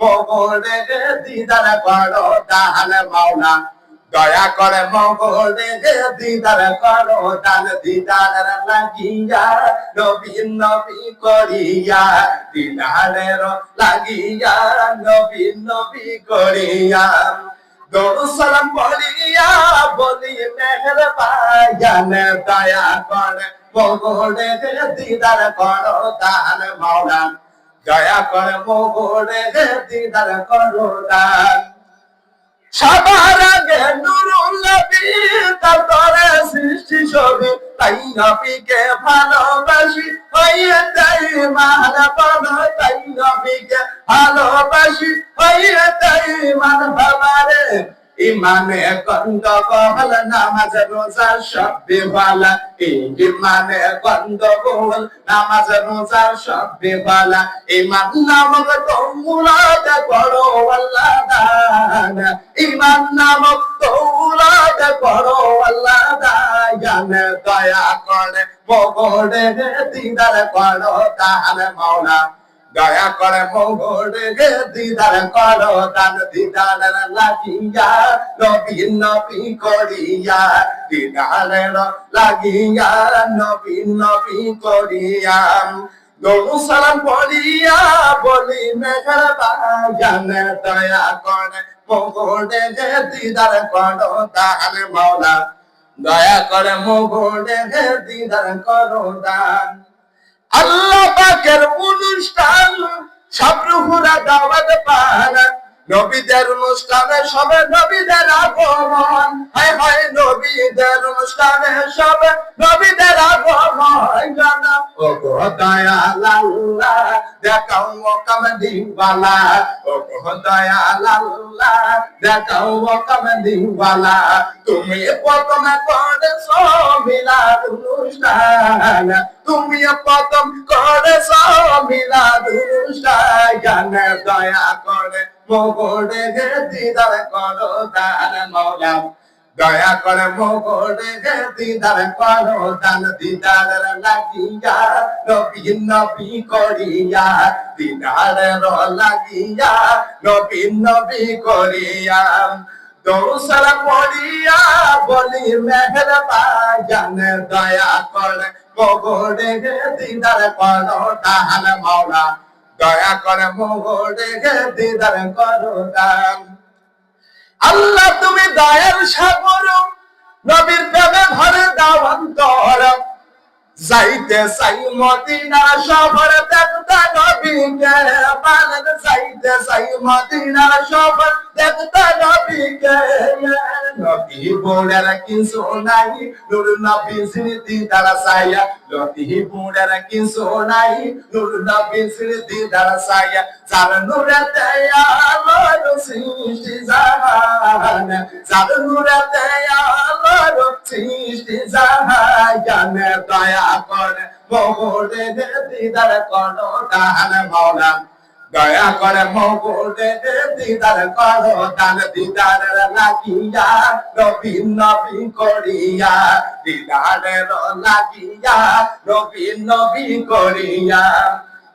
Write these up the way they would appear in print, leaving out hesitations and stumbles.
মোগরে দিদার করো দান মাওলা দয়া করে মোগরে দিদার করো দান দিদার লাগিয়া নবী নবী করিয়া দিদারের লাগিয়া নবী নবী করিয়া দরুদ সালাম পড়িয়া বলি মেহেরবান দয়া করে মোগরে দিদার করো দান মাওলা দয়া করে মোগরে দিদার করো দান সবার আগে নুরুল নবী তারপরে সৃষ্টি ছবি তাই নবীকে ভালোবাসি হইয়ে তাই মান পাবো তাই নবীকে ভালোবাসি হইয়ে তাই মান বাবারে ইমানে গন্ডগোল নামাজ রোজা সব বেবালা ইমানে গন্ডগোল নামাজ রোজা সব বেবালা ইমান নামক দৌলত বড় আল্লাহ দান ইমান নামক দৌলত বড় আল্লাহ দান দয়া করে মোগরে দিদার করো দান মাওলা দয়া করে মোগরে দিদার করো দান দিদার লাগিয়া নবী নবী করিয়া দিদারের লাগিয়া নবী নবী করিয়া দরুদ সালাম পড়িয়া বলি মেহেরবান দয়া করে মোগরে দিদার করো দান মাওলা দয়া করে মোগরে দিদার করো দান আল্লাহ পাকের অনুষ্ঠান সব রুহুরা দাওয়াত পান নবীদের অনুষ্ঠানে সবে নবীদের আগমন হায় হায় নবীদের অনুষ্ঠানে সবে নবীদের আগমন জানা ও গো দয়াল আল্লাহ দেখাও কামদি ওয়ালা ও গো দয়াল আল্লাহ দেখাও কামদি ওয়ালা তুমি প্রথমে করেছো মিলাদ অনুষ্ঠান তুমি প্রথম করেছো মিলাদ অনুষ্ঠান দয়া করে মোগরে দিদার করো দান মাওলা দয়া করে মোগরে দিদার করো দান দিদার লাগিয়া নবী নবী করিয়া দিদারের লাগিয়া নবী নবী করিয়া দরুদ সালাম পড়িয়া বলি মেহেরবান দয়া করে মোগরে দিদার করো দান মাওলা দয়া করে মোগরে দিদার করো দান আল্লাহ তুমি দয়ার সাগর নবীর প্রেমে ভরে দাও অন্তর যাইতে চাই মদিনা শহর দেখতে নবীকে পালন যাইতে চাই মদিনা শহর দেখতে নবীকে নবী বুড়ের কিছু নাই নূর নবী স্মৃতি দ্বারা সায়া নবী বুড়ের কিছু নাই নূর নবী স্মৃতি দ্বারা সায়া যার নূরেতে আলোর সৃষ্টি জাহান যার নূরেতে আলোর সৃষ্টি জাহান দয়া করে মোগরে দিদার করো দান মাওলা দয়া করে মোগরে দিদার করো দান দিদার লাগিয়া নবী নবী করিয়া দিদারের লাগিয়া নবী নবী করিয়া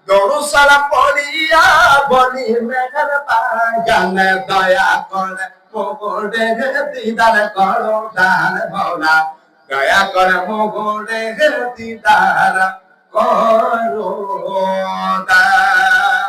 দরুদ সালাম পড়িয়া বলি মেহেরবান দয়া করে মোগরে দিদার করো দান মাওলা দয়া করে মোগরে দিদার করো দান